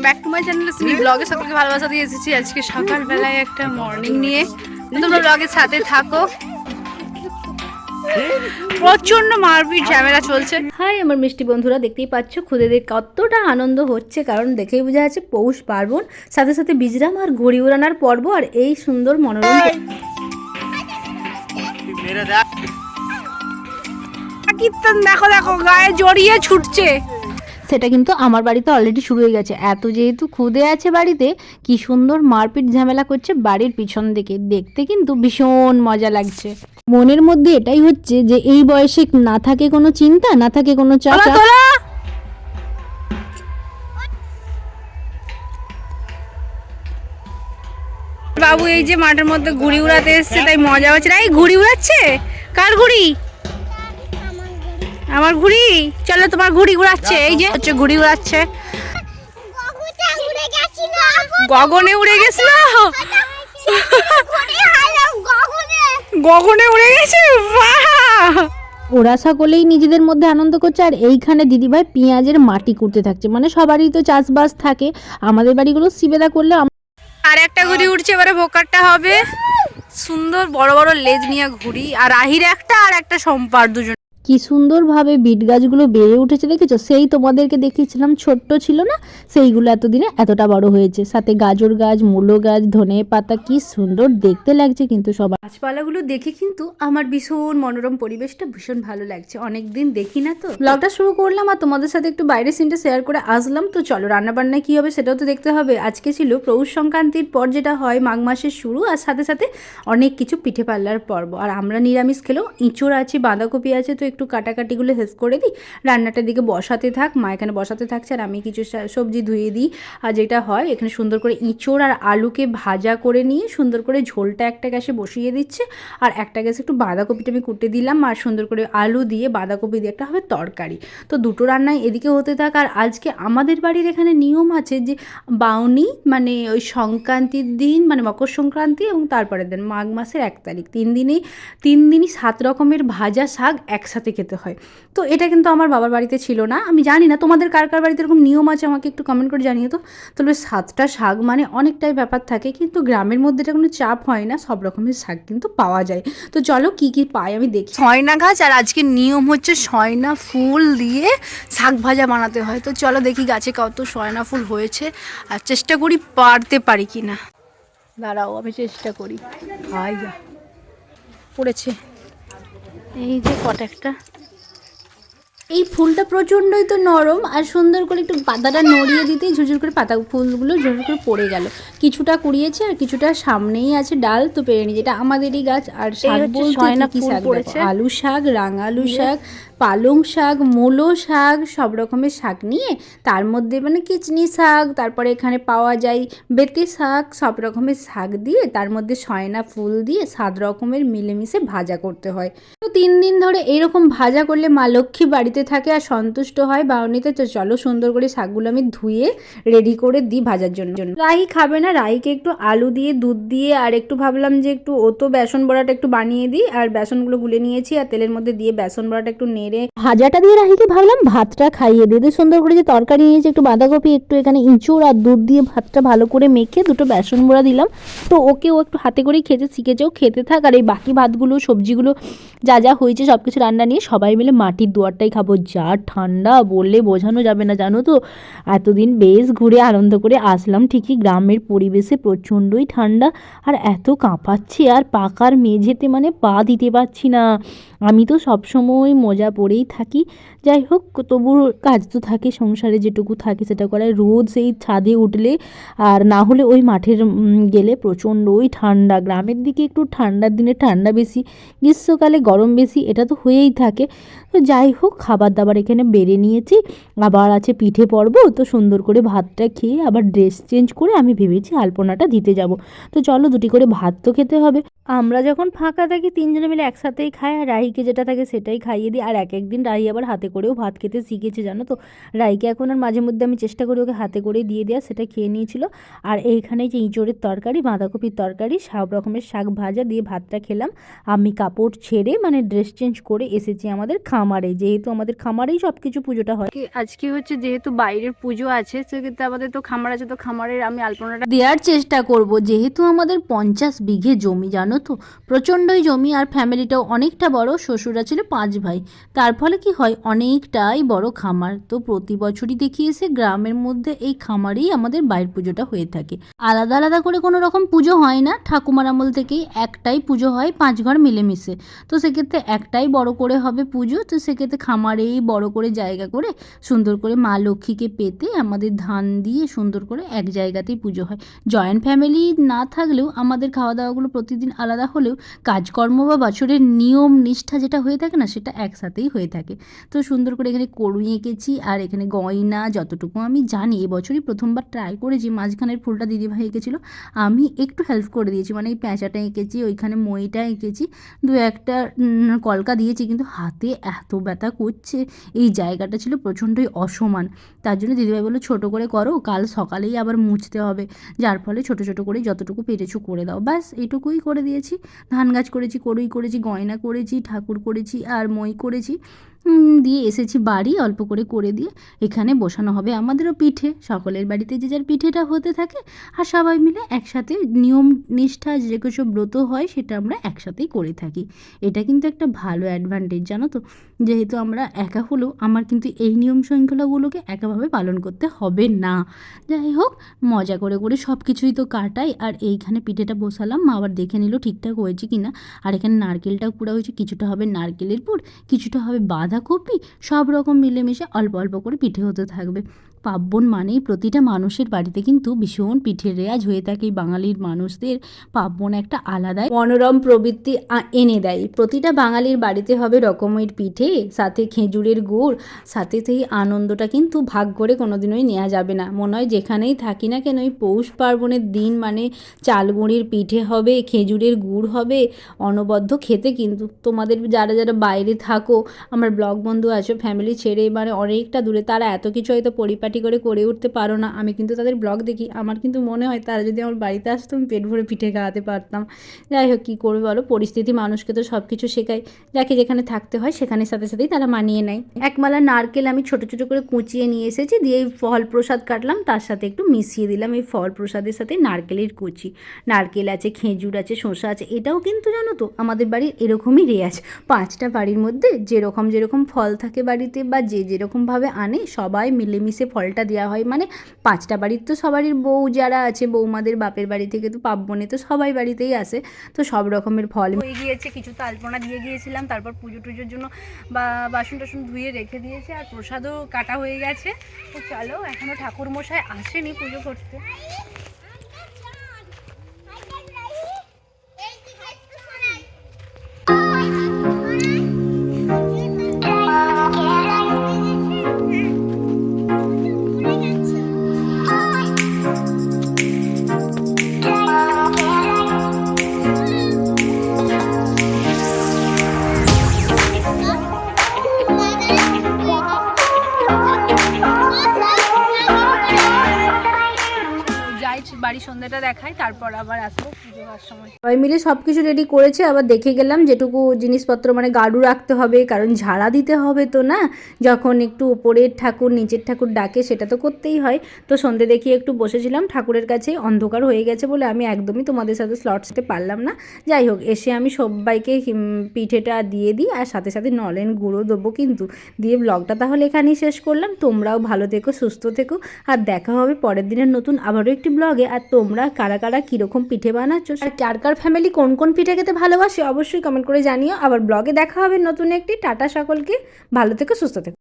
Back to my channel সিনি ব্লগে সকলকে ভালোবাসা দিয়ে এসেছি আজকে সকালবেলায় একটা মর্নিং নিয়ে। তোমরা ব্লগের সাথে থাকো। প্রচন্ড মারপিট ঝামেলা চলছে। হাই আমার মিষ্টি বন্ধুরা, দেখতেই পাচ্ছ খুদেদের কতটা আনন্দ হচ্ছে, কারণ দেখেই বোঝা যাচ্ছে পৌষ পার্বণ, সাথে সাথে বিজরাম আর ঘুড়ি উড়ানোর পর্ব আর এই সুন্দর মনোরম। কীর্তন দেখো দেখো গায়ে জড়িয়ে ছুটছে। সেটা কিন্তু আমার বাড়িতে অলরেডি শুরু হয়ে গেছে। এত যেহেতু খুদে আছে বাড়িতে, কি সুন্দর মারপিট ঝামেলা করছে বাড়ির পিছন দিকে, দেখতে কিন্তু ভীষণ মজা লাগছে। মনের মধ্যে এটাই হচ্ছে যে এই বয়সে না থাকে কোনো চিন্তা, না থাকে কোনো চাচা। বাবু এই যে মাঠের মধ্যে ঘুড়ি উড়াতে এসছে, তাই মজা হচ্ছে না। এই ঘুড়ি উড়াচ্ছে, কার ঘুড়ি? আমার ঘুড়ি। চলো তোমার ঘুড়ি উড়াচ্ছে, এই যে হচ্ছে ঘুড়ি উড়াচ্ছে। গগনে উড়ে গেছিল, গগনে উড়ে গেছে। বাহ! ওরা সকলেই নিজেদের মধ্যে আনন্দ করছে, আর এইখানে দিদিভাই পেঁয়াজের মাটি করতে থাকছে। মানে সবারই তো চাষবাস থাকে, আমাদের বাড়িগুলো সিবেদা করলে। আর একটা ঘুড়ি উঠছে, এবারে ভোকারটা হবে। সুন্দর বড় বড় লেজ নিয়ে ঘুড়ি, আর আহির একটা আর একটা সম্পার, দুজন। কি সুন্দরভাবে বিট গাছগুলো বেড়ে উঠেছে দেখেছো? সেই তোমাদেরকে দেখিয়েছিলাম ছোট্ট ছিল না, সেইগুলো এতদিনে এতটা বড় হয়েছে। সাথে গাজর গাছ, মূলো গাছ, ধনে পাতা, কি সুন্দর দেখতে লাগছে। কিন্তু সব গাছপালাগুলো দেখে কিন্তু আমার ভীষণ মনোরম পরিবেশটা ভীষণ ভালো লাগছে। অনেকদিন দেখি না তো। ব্লগটা শুরু করলাম আর তোমাদের সাথে একটু বাইরের সিনটা শেয়ার করে আসলাম। তো চলো, রান্নাবান্নায় কী হবে সেটাও তো দেখতে হবে। আজকে ছিল পৌষ সংক্রান্তির পর, যেটা হয় মাঘ মাসের শুরু, আর সাথে সাথে অনেক কিছু পিঠে পাল্লার পর্ব। আর আমরা নিরামিষ খেলেও ইঁচড় আছে, বাঁধাকপি আছে, তো একটু কাটাকাটিগুলো হেল্প করে দিই। রান্নাটার দিকে বসাতে থাক, মা এখানে বসাতে থাকছে আর আমি কিছু সবজি ধুয়ে দিই। আর যেটা হয় এখানে সুন্দর করে ইঁচড় আর আলুকে ভাজা করে নিয়ে সুন্দর করে ঝোলটা একটা গ্যাসে বসিয়ে দিচ্ছে, আর একটা গ্যাসে একটু বাঁধাকপিটা আমি কুটে দিলাম, আর সুন্দর করে আলু দিয়ে বাঁধাকপি দিয়ে একটা হবে তরকারি। তো দুটো রান্নাই এদিকে হতে থাক। আর আজকে আমাদের বাড়ির এখানে নিয়ম আছে যে বাউনি, মানে ওই সংক্রান্তির দিন, মানে মকর সংক্রান্তি এবং তারপরের দিন মাঘ মাসের 1 তারিখ, 3 দিনই 7 রকমের ভাজা শাক একসাথে খেতে হয়। তো এটা কিন্তু আমার বাবার বাড়িতে ছিল না। আমি জানি না তোমাদের কার কার বাড়িতে এরকম নিয়ম আছে, আমাকে একটু কমেন্ট করে জানিয়ে তো। তবে 7টা শাক মানে অনেকটাই ব্যাপার থাকে, কিন্তু গ্রামের মধ্যে এটা কোনো চাপ হয় না, সব রকমের শাক কিন্তু পাওয়া যায়। তো চলো কি কি পাই আমি দেখি। সয়না গাছ, আর আজকে নিয়ম হচ্ছে সয়না ফুল দিয়ে শাক ভাজা বানাতে হয়। তো চলো দেখি গাছে কত সয়না ফুল হয়েছে, আর চেষ্টা করি পারতে পারি কি না। দাঁড়াও আমি চেষ্টা করি। পড়েছে এই যে কটা। এই ফুলটা প্রচণ্ডই তো নরম, আর সুন্দর করে একটু পাতাটা নড়িয়ে দিতেই ঝুরঝুর করে পাতা ফুলগুলো ঝুরঝুর করে পড়ে গেল। কিছুটা কুড়িয়েছে আর কিছুটা সামনেই আছে ডাল, তো পেরে নি, যেটা আমাদেরই গাছ। আর শাক বলতে কি শাক পড়েছে? আলু শাক, রাঙালু শাক, পালং শাক, মূলো শাক, সব রকমের শাক নিয়ে তার মধ্যে মানে কিচনি শাক, তারপরে এখানে পাওয়া যায় বেতে শাক, সব রকমের শাক দিয়ে তার মধ্যে সয়না ফুল দিয়ে 7 রকমের মিলেমিশে ভাজা করতে হয়। তো 3 দিন ধরে এইরকম ভাজা করলে মা লক্ষ্মী বাড়িতে থাকে আর সন্তুষ্ট হয় বাউনিতে। তো চলো সুন্দর করে শাকগুলো আমি ধুয়ে রেডি করে দিই ভাজার জন্য। রাহি খাবে না, রাহিকে একটু আলু দিয়ে দুধ দিয়ে আর একটু ভাবলাম যে একটু তো বেসন বড়াটা একটু বানিয়ে দিই, আর বেসনগুলো গুলে নিয়েছি আর তেলের মধ্যে দিয়ে বেসন বড়াটা একটু নেড়ে ভাজাটা দিয়ে রাহিকে ভাবলাম ভাতটা খাইয়ে দিতে। সুন্দর করে যে তরকারি নিয়েছি, একটু বাঁধাকপি, একটু এখানে ইঁচড় আর দুধ দিয়ে ভাতটা ভালো করে মেখে দুটো বেসন বড়া দিলাম। তো ও একটু হাতে করেই খেতে শিখেছে, ও খেতে থাক। আর এই বাকি ভাতগুলো, সবজিগুলো যা যা হয়েছে সব কিছু রান্না নিয়ে সবাই মিলে মাটির দুয়ারটাই খাবো। যা ঠান্ডা বললে বোঝানো যাবে না, জানো তো। এতদিন বেশ ঘুরে আনন্দ করে আসলাম ঠিকই, গ্রামের পরিবেশে প্রচণ্ডই ঠান্ডা, আর এত কাঁপাচ্ছি, আর পাকার মেঝেতে মানে পা দিতে পারছি না। আমি তো সবসময় মজা পড়েই থাকি। যাই হোক, তবু কাজ তো থাকে সংসারে, যেটুকু থাকে সেটা করায়। রোদ সেই ছাদে উঠলে আর না হলে ওই মাঠের গেলে প্রচণ্ডই ঠান্ডা। গ্রামের দিকে একটু ঠান্ডার দিনে ঠান্ডা বেশি, গ্রীষ্মকালে গরম বেশি, এটা তো হয়েই থাকে। তো যাই হোক, খাবার দাবার এখানে বেড়ে নিয়েছি, আবার আছে পিঠে পর্ব। তো সুন্দর করে ভাতটা খেয়ে আবার ড্রেস চেঞ্জ করে আমি ভেবেছি আলপনাটা দিতে যাব। তো চলো, 2টি করে ভাত তো খেতে হবে। আমরা যখন ফাঁকা থাকি 3 জনে মিলে একসাথেই খাই, আর রাহিকে যেটা থাকে সেটাই খাইয়ে দিই। আর এক একদিন রাই আবার হাতে করেও ভাত খেতে শিখেছে জানো তো। রাইকে এখন আর মাঝে মধ্যে আমি চেষ্টা করি ওকে হাতে করে দিয়ে দেওয়া, সেটা খেয়ে নিয়েছিল। আর এইখানে যে ইঁচড়ের তরকারি, বাঁধাকপির তরকারি, সব রকমের শাক ভাজা দিয়ে ভাতটা খেলাম। আমি কাপড় ছেড়ে মানে ড্রেস চেঞ্জ করে এসেছি আমাদের খামারে, যেহেতু আমাদের খামারেই সব কিছু পুজোটা হয়। আজকে হচ্ছে যেহেতু বাইরের পুজো আছে সেক্ষেত্রে আমাদের তো খামার আছে, তো খামারের আমি আলপনাটা দেওয়ার চেষ্টা করব, যেহেতু আমাদের 50 বিঘে জমি জানো তো, প্রচণ্ডই জমি, আর ফ্যামিলিটাও অনেকটা বড়। শ্বশুরা ছিল 5 ভাই, তার ফলে কি হয় অনেকটাই বড় খামার। তো প্রতি বছরই দেখি এসে গ্রামের মধ্যে এই খামারেই আমাদের বাইরের পুজোটা হয়ে থাকে। আলাদা আলাদা করে কোনো রকম পুজো হয় না, ঠাকুমার আমল থেকেই একটাই পুজো হয় 5 ঘর মিলেমিশে। তো সেক্ষেত্রে একটাই বড় করে হবে পুজো, তো সেক্ষেত্রে খামারেই বড় করে জায়গা করে সুন্দর করে মা লক্ষ্মীকে পেতে আমাদের ধান দিয়ে সুন্দর করে এক জায়গাতেই পুজো হয়। জয়েন্ট ফ্যামিলি না থাকলেও আমাদের খাওয়া দাওয়াগুলো প্রতিদিন আলাদা হলেও কাজকর্ম বা বছরের নিয়ম নিষ্ঠা যেটা হয়ে থাকে না, সেটা একসাথেই হয়ে থাকে। তো সুন্দর করে এখানে কড়ুই এঁকেছি, আর এখানে গয়না যতটুকু আমি জানি, এবছরই প্রথমবার ট্রাই করেছি। মাঝখানের ফুলটা দিদিভাই এঁকেছিল, আমি একটু হেল্প করে দিয়েছি, মানে এই প্যাঁচাটা এঁকেছি, ওইখানে মইটা এঁকেছি, দু একটা কলকা দিয়েছি, কিন্তু হাতে এত ব্যথা করছে। এই জায়গাটা ছিল প্রচণ্ডই অসমান, তার জন্য দিদিভাই বললো ছোটো করে করো, কাল সকালেই আবার মুছতে হবে, যার ফলে ছোটো ছোটো করে যতটুকু পেরেছো করে দাও। ব্যাস এইটুকুই করে দিয়েছি। ধান গাছ করেছি, কড়ুই করেছি, গয়না করেছি, ঠাকুর করেছি, আর মই করেছি, দিয়ে এসেছি বাড়ি অল্প করে দিয়ে। এখানে বসানো হবে আমাদেরও পিঠে, সকলের বাড়িতে যে যার পিঠেটা হতে থাকে, আর সবাই মিলে একসাথে নিয়ম নিষ্ঠা যে কিছু ব্রত হয় সেটা আমরা একসাথেই করে থাকি। এটা কিন্তু একটা ভালো অ্যাডভান্টেজ জানো তো, যেহেতু আমরা একা হলেও আমার কিন্তু এই নিয়ম শৃঙ্খলাগুলোকে একাভাবে পালন করতে হবে না। যাই হোক, মজা করে সব কিছুই তো কাটাই। আর এইখানে পিঠেটা বসালাম, মা আবার দেখে নিল ঠিকঠাক হয়েছে কি না। আর এখানে নারকেলটাও পুরা হয়েছে, কিছুটা হবে নারকেলের পুর, কিছুটা হবে বাঁধাকপি, সব রকম মিলেমিশে অল্প অল্প করে পিঠে হতে থাকবে। পার্বণ মানেই প্রতিটা মানুষের বাড়িতে কিন্তু ভীষণ পিঠের রেওয়াজ হয়ে থাকে। বাঙালির মানুষদের পার্বণ একটা আলাদাই মনোরম প্রবৃত্তি এনে দেয়। প্রতিটা বাঙালির বাড়িতে হবে রকমের পিঠে, সাথে খেজুরের গুড়, সাথে সেই আনন্দটা কিন্তু ভাগ করে কোনোদিনই নেওয়া যাবে না। মনে হয় যেখানেই থাকি না কেন, এই পৌষ পার্বণের দিন মানে চাল গুঁড়ির পিঠে হবে, খেজুরের গুড় হবে, অনবদ্য খেতে। কিন্তু তোমাদের যারা যারা বাইরে থাকো, আমার ব্লগ বন্ধু আছো ফ্যামিলি ছেড়ে মানে অনেকটা দূরে, তারা এত কিছু হয়তো পরিপাটি করে উঠতে পারো না। আমি কিন্তু তাদের ব্লগ দেখি, আমার কিন্তু মনে হয় তারা যদি আমার বাড়িতে আসতো আমি পেট ভরে পিঠে খাওয়াতে পারতাম। যাই হোক, কী করবে বলো, পরিস্থিতি মানুষকে তো সব কিছু শেখায়। যাকে যেখানে থাকতে হয় সেখানের সাথে সাথেই তারা মানিয়ে নেয়। একমালা নারকেল আমি ছোটো ছোটো করে কুচিয়ে নিয়ে এসেছি, দিয়ে এই ফল প্রসাদ কাটলাম, তার সাথে একটু মিশিয়ে দিলাম এই ফল প্রসাদের সাথে নারকেলের কুচি। নারকেল আছে, খেজুর আছে, শসা আছে। এটাও কিন্তু জানো তো আমাদের বাড়ির এরকমই রেওয়াজ, 5টা বাড়ির মধ্যে যেরকম ফল থাকে বাড়িতে বা যেরকমভাবে আনে সবাই মিলেমিশে ফলটা দেওয়া হয়। মানে 5টা বাড়ির তো সবারই বউ যারা আছে, বৌমাদের বাপের বাড়ি থেকে তো পার্বণে তো সবাই বাড়িতেই আসে, তো সব রকমের ফল হয়ে গিয়েছে। কিছু তো আলপনা দিয়ে গিয়েছিলাম, তারপর পুজো টুজোর জন্য বা বাসন টাসন ধুয়ে রেখে দিয়েছে, আর প্রসাদও কাটা হয়ে গেছে। তো চলো, এখনও ঠাকুর মশাই আসেনি পুজো করতে। বাড়ির সন্ধ্যাটা দেখাই, তারপর আবার আসবো পুজো হওয়ার সময়। সবাই মিলে সব কিছু রেডি করেছে, আবার দেখে গেলাম যেটুকু জিনিসপত্র মানে গাড়ু রাখতে হবে, কারণ ঝাড়া দিতে হবে তো না, যখন একটু উপরের ঠাকুর নিচের ঠাকুর ডাকে সেটা তো করতেই হয়। তো সন্ধ্যে দেখিয়ে একটু বসেছিলাম ঠাকুরের কাছে, অন্ধকার হয়ে গেছে বলে আমি একদমই তোমাদের সাথে স্লট দিতে পারলাম না। যাই হোক, এসে আমি সবাইকে পিঠেটা দিয়ে দিই, আর সাথে সাথে নলেন গুঁড়ো দেবো কিন্তু। দিয়ে ব্লগটা তাহলে এখানেই শেষ করলাম। তোমরাও ভালো থেকো, সুস্থ থেকো, আর দেখা হবে পরের দিনের নতুন আবারও একটি ব্লগে। আর তোমরা কারা কারা কীরকম পিঠে বানাচ্ছ, আর কার ফ্যামিলি কোন কোন পিঠে খেতে ভালোবাসে অবশ্যই কমেন্ট করে জানিও। আবার ব্লগে দেখা হবে নতুন একটি। টাটা সকলকে, ভালো থেকো, সুস্থ থেকো।